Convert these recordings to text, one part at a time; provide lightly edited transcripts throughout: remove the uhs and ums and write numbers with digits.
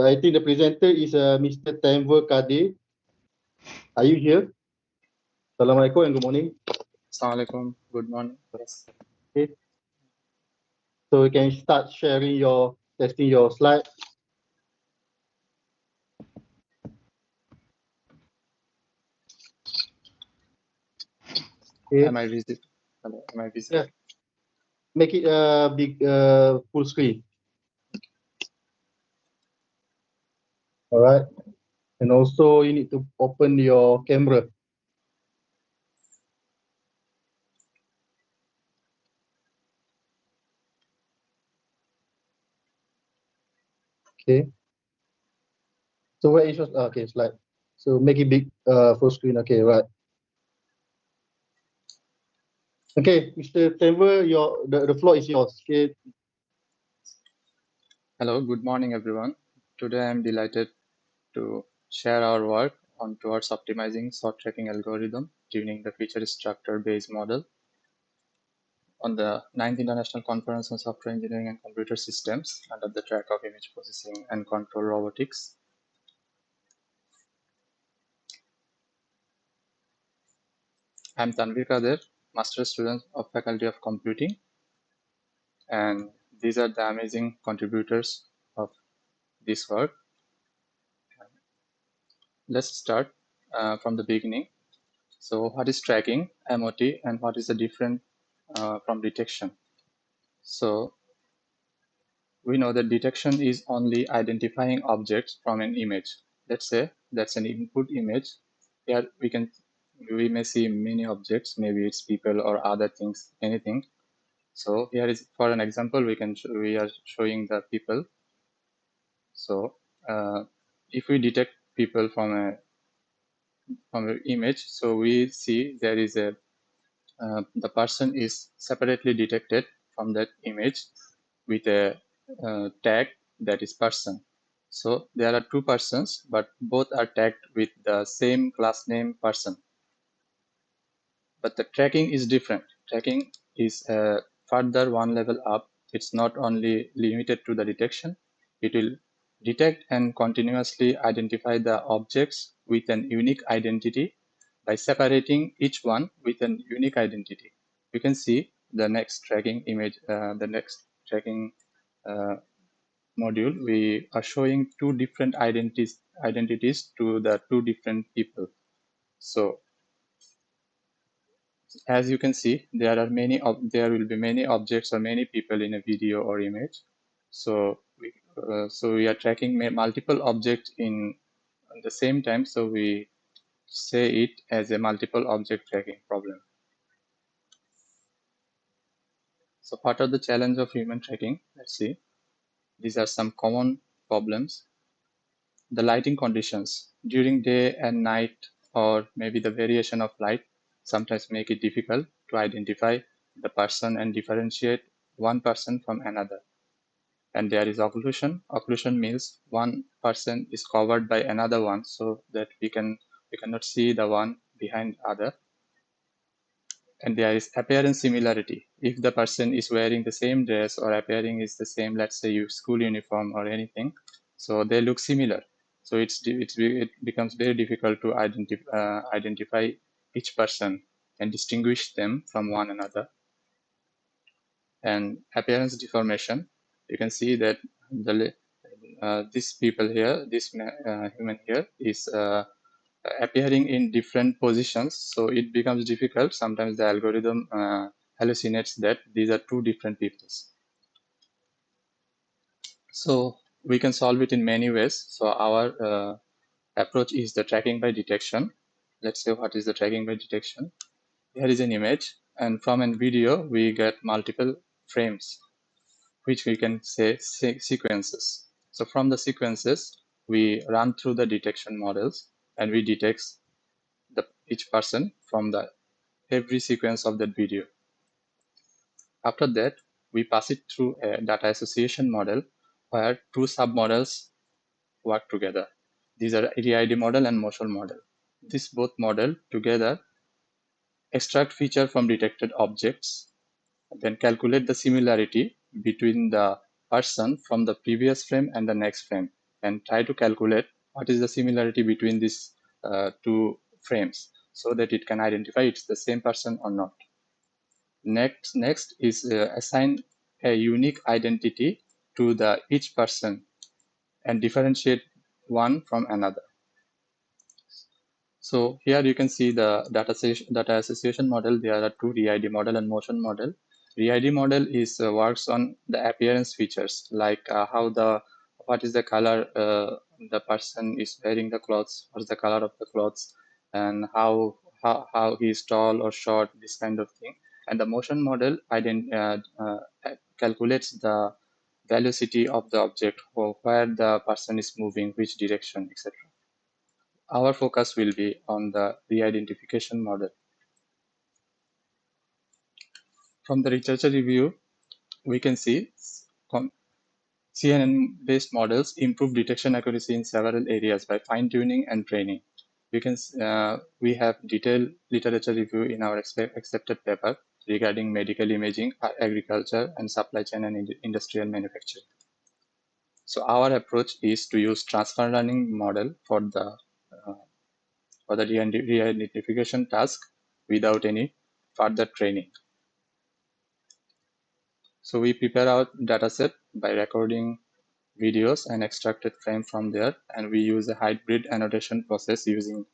I think the presenter is Mr. Tanver Kadir. Are you here? Assalamualaikum and good morning. Assalamualaikum. Good morning. Yes. Okay. So you can start sharing testing your slide. Okay. Am I visible? Hello, am I visible? Yeah. Make it big, full screen. All right. And also you need to open your camera. Okay. So where is your okay slide? So make it big, full screen. Okay, right. Okay, Mr. Tanver, the floor is yours. Okay. Hello, good morning, everyone. Today I'm delighted to share our work on towards optimizing sort tracking algorithm tuning the feature structure based model on the 9th International Conference on Software Engineering and Computer Systems under the track of image processing and control robotics. I'm Tanvir Kader, master student of Faculty of Computing, and these are the amazing contributors of this work. Let's start from the beginning. So what is tracking, MOT, and what is the difference from detection? So we know that detection is only identifying objects from an image. Let's say that's an input image. Here we may see many objects, maybe it's people or other things, anything. So here is, for an example, we are showing the people. So if we detect people from an image, so we see there is the person is separately detected from that image with a tag that is person. So there are two persons, but both are tagged with the same class name person. But the tracking is different. Tracking is further one level up. It's not only limited to the detection. It will detect and continuously identify the objects with an unique identity by separating each one with an unique identity. You can see the next tracking image, the next tracking module. We are showing two different identities to the two different people. So as you can see, there will be many objects or many people in a video or image. So we are tracking multiple objects in at the same time. So we say it as a multiple object tracking problem. So what are the challenges of human tracking? Let's see. These are some common problems. The lighting conditions during day and night, or maybe the variation of light, sometimes make it difficult to identify the person and differentiate one person from another. And there is occlusion. Occlusion means one person is covered by another one, so that we cannot see the one behind other. And there is appearance similarity. If the person is wearing the same dress or appearing is the same, let's say your school uniform or anything, so they look similar. So it becomes very difficult to identify each person and distinguish them from one another. And appearance deformation, you can see that this people here, this human here is appearing in different positions, so it becomes difficult. Sometimes the algorithm hallucinates that these are two different peoples. So we can solve it in many ways. So our approach is the tracking by detection. Let's say what is the tracking by detection. Here is an image, and from a video we get multiple frames, which we can say sequences. So from the sequences, we run through the detection models, and we detect each person from every sequence of that video. After that, we pass it through a data association model where two submodels work together. These are ADID model and motion model. These both model together extract feature from detected objects, then calculate the similarity between the person from the previous frame and the next frame, and try to calculate what is the similarity between these two frames so that it can identify it's the same person or not. Next is assign a unique identity to the each person and differentiate one from another. So here you can see the data association model. There are two, ReID model and motion model. ReID model is works on the appearance features, like what is the color the person is wearing the clothes, what's the color of the clothes, and how he is tall or short, this kind of thing. And the motion model calculates the velocity of the object, or where the person is moving, which direction, etc. Our focus will be on the re-identification model. From the literature review, we can see CNN-based models improve detection accuracy in several areas by fine-tuning and training. We have detailed literature review in our accepted paper regarding medical imaging, agriculture, and supply chain and industrial manufacturing. So our approach is to use transfer learning model for the re-identification task without any further training. So we prepare our dataset by recording videos and extracted frame from there, and we use a hybrid annotation process using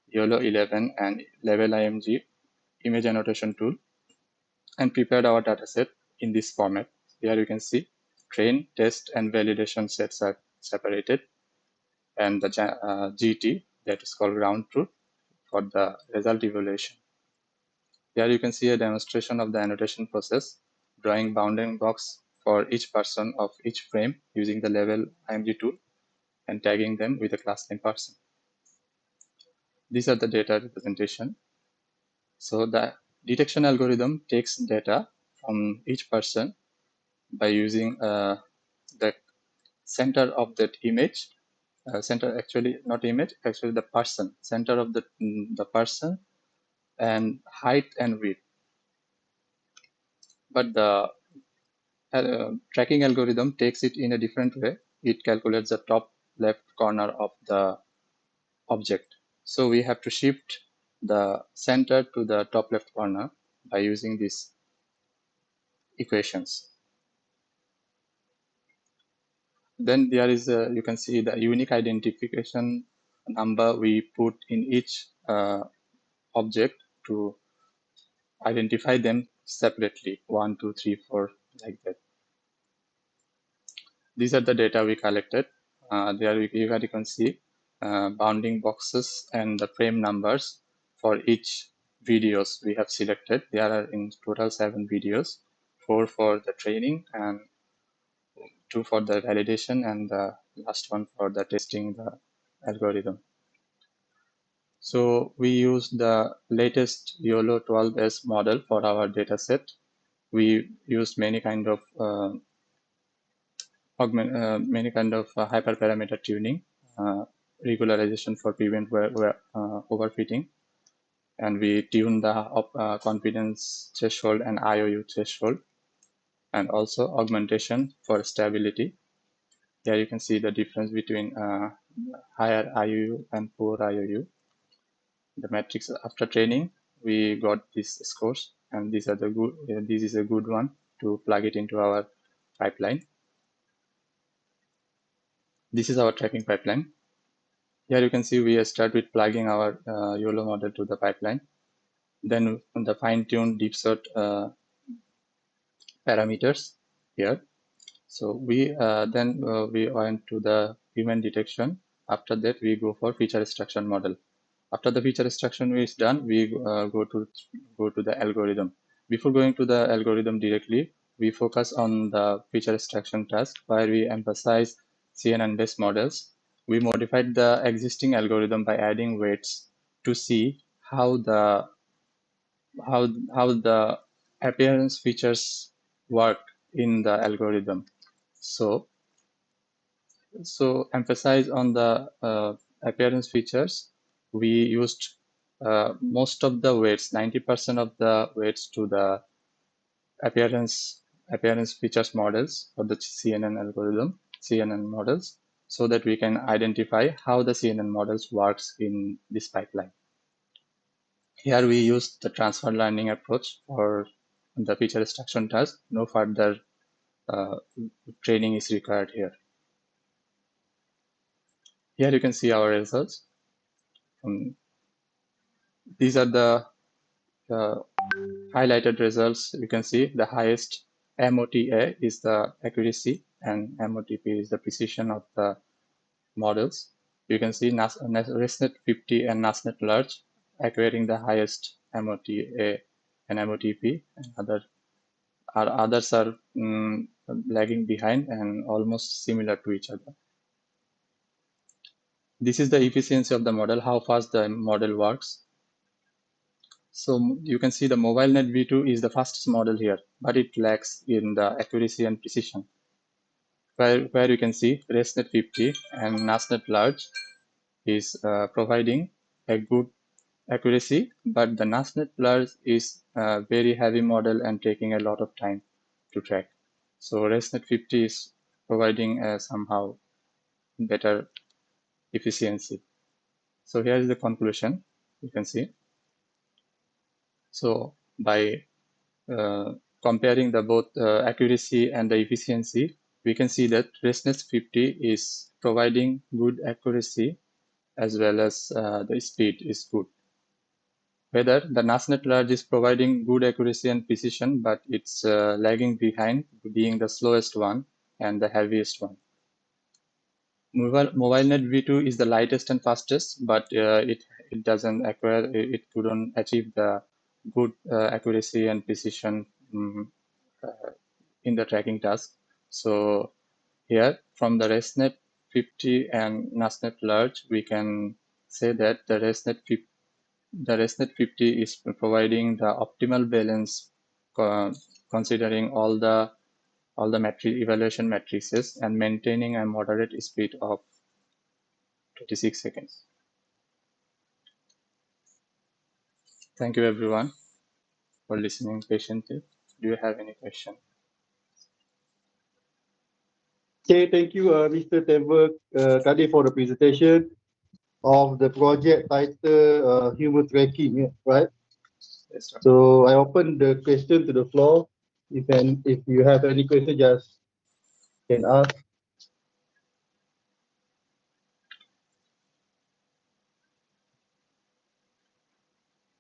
YOLO 11 and Level IMG image annotation tool, and prepared our dataset in this format. Here you can see train, test, and validation sets are separated, and the GT, that is called ground truth, for the result evaluation. Here you can see a demonstration of the annotation process, drawing bounding box for each person of each frame using the Level IMG tool and tagging them with a class name person. These are the data representation. So the detection algorithm takes data from each person by using the center of that image, the person, center of the person, and height and width. But the tracking algorithm takes it in a different way. It calculates the top left corner of the object. So we have to shift the center to the top left corner by using these equations. Then there is you can see the unique identification number we put in each object to identify them separately, 1, 2, 3, 4, like that. These are the data we collected. There you can see bounding boxes and the frame numbers for each videos we have selected. There are in total 7 videos, 4 for the training and 2 for the validation, and the last one for the testing the algorithm. So we use the latest YOLO 12S model for our dataset. We used many kind of hyperparameter tuning, regularization for prevent overfitting, and we tune the confidence threshold and IOU threshold, and also augmentation for stability. Here you can see the difference between higher IOU and poor IOU. The metrics after training, we got these scores, and these are the good. This is a good one to plug it into our pipeline. This is our tracking pipeline. Here you can see we start with plugging our YOLO model to the pipeline. Then the fine-tuned deep sort parameters here. So we went to the human detection. After that, we go for feature extraction model. After the feature extraction is done, we go to the algorithm. Before going to the algorithm directly, we focus on the feature extraction task, where we emphasize CNN-based models. We modified the existing algorithm by adding weights to see how the appearance features work in the algorithm. So emphasize on the appearance features. We used most of the weights, 90% of the weights, to the appearance features models for the CNN algorithm, CNN models. so that we can identify how the CNN models works in this pipeline. Here we use the transfer learning approach for the feature extraction task. No further training is required here. Here you can see our results. These are the highlighted results. You can see the highest MOTA is the accuracy and MOTP is the precision of the models. You can see ResNet 50 and NASNet large acquiring the highest MOTA and MOTP, and others are lagging behind and almost similar to each other. This is the efficiency of the model, how fast the model works. So you can see the MobileNet V2 is the fastest model here, but it lacks in the accuracy and precision. Where you can see ResNet 50 and NASNet large is providing a good accuracy, but the NASNet large is a very heavy model and taking a lot of time to track. So ResNet 50 is providing a somehow better efficiency. So here is the conclusion, you can see. So by comparing the both accuracy and the efficiency, we can see that ResNet 50 is providing good accuracy as well as the speed is good. Whether the NASNet large is providing good accuracy and precision, but it's lagging behind, being the slowest one and the heaviest one. MobileNet V2 is the lightest and fastest, but it doesn't acquire, it couldn't achieve the good accuracy and precision in the tracking task. So here from the ResNet 50 and NASNet large, we can say that the ResNet 50 is providing the optimal balance considering all the evaluation matrices and maintaining a moderate speed of 26 seconds. Thank you everyone for listening patiently. Do you have any question? Okay, thank you, Mr. Temver Kadi, for the presentation of the project title Human Tracking, right? Yes, sir. So I open the question to the floor. If you have any question, just can ask.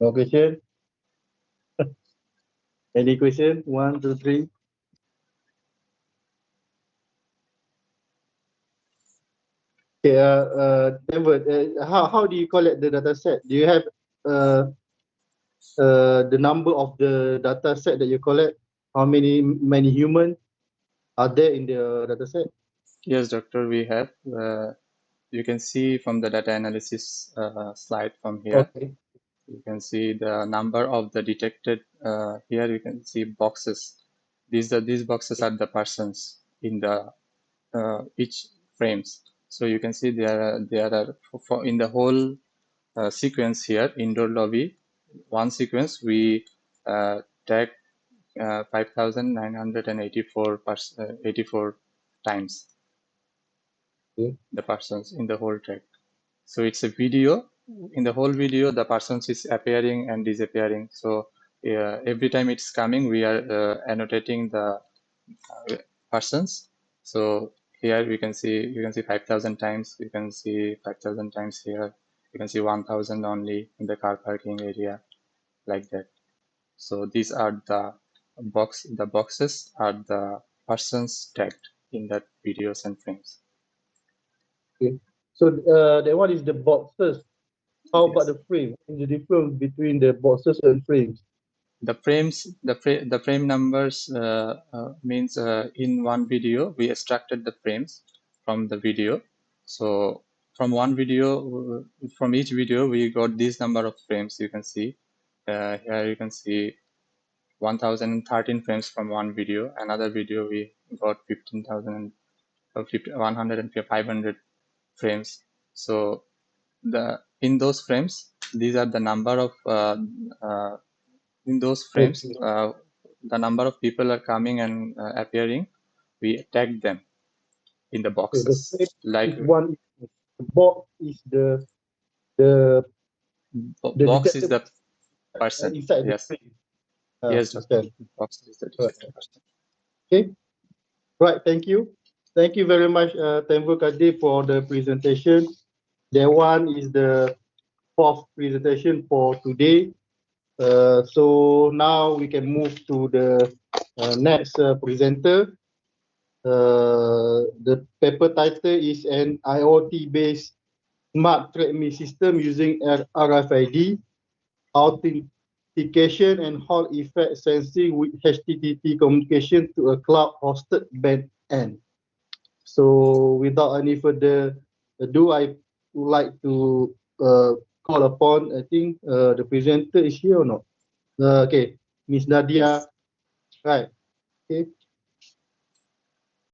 No question? Any question? 1, 2, 3. Okay, Temver, how do you collect the data set? Do you have the number of the data set that you collect? How many humans are there in the data set? Yes, doctor, we have. You can see from the data analysis slide from here. Okay. You can see the number of the detected. Here you can see boxes. These boxes are the persons in the each frames. So you can see there are in the whole sequence here, indoor lobby, one sequence we tag 5,984 84 times the persons in the whole track. So it's a video. In the whole video, the persons is appearing and disappearing. So every time it's coming, we are annotating the persons. So here you can see 5,000 times. You can see 5,000 times here. You can see 1,000 only in the car parking area, like that. So these are the boxes are the persons tagged in that videos and frames. Okay. So that one is the boxes. How about Yes. the frame? What is the difference between the boxes and frames? The frames, the frame numbers means in one video we extracted the frames from the video. So from one video, from each video we got this number of frames. You can see here. You can see 1,013 frames from one video. Another video we got 15,000 100 and 500 frames. So in those frames, these are the number of in those frames, the number of people are coming and appearing. We tag them. in the So the boxes. frame Like is one, the box is the box is detector the person. inside the Yes, frame. yes, Doctor. Understand. Box is the Right. detector person. Okay. Right. Thank you. Thank you very much, Temple Kadir, for the presentation. That one is the fourth presentation for today. So now we can move to the next presenter. The paper title is an IoT-based smart treadmill system using RFID, authentication and Hall effect sensing with HTTP communication to a cloud-hosted back-end. So without any further ado, I would like to call upon, I think the presenter is here or not? Okay, Miss Nadia, right, okay.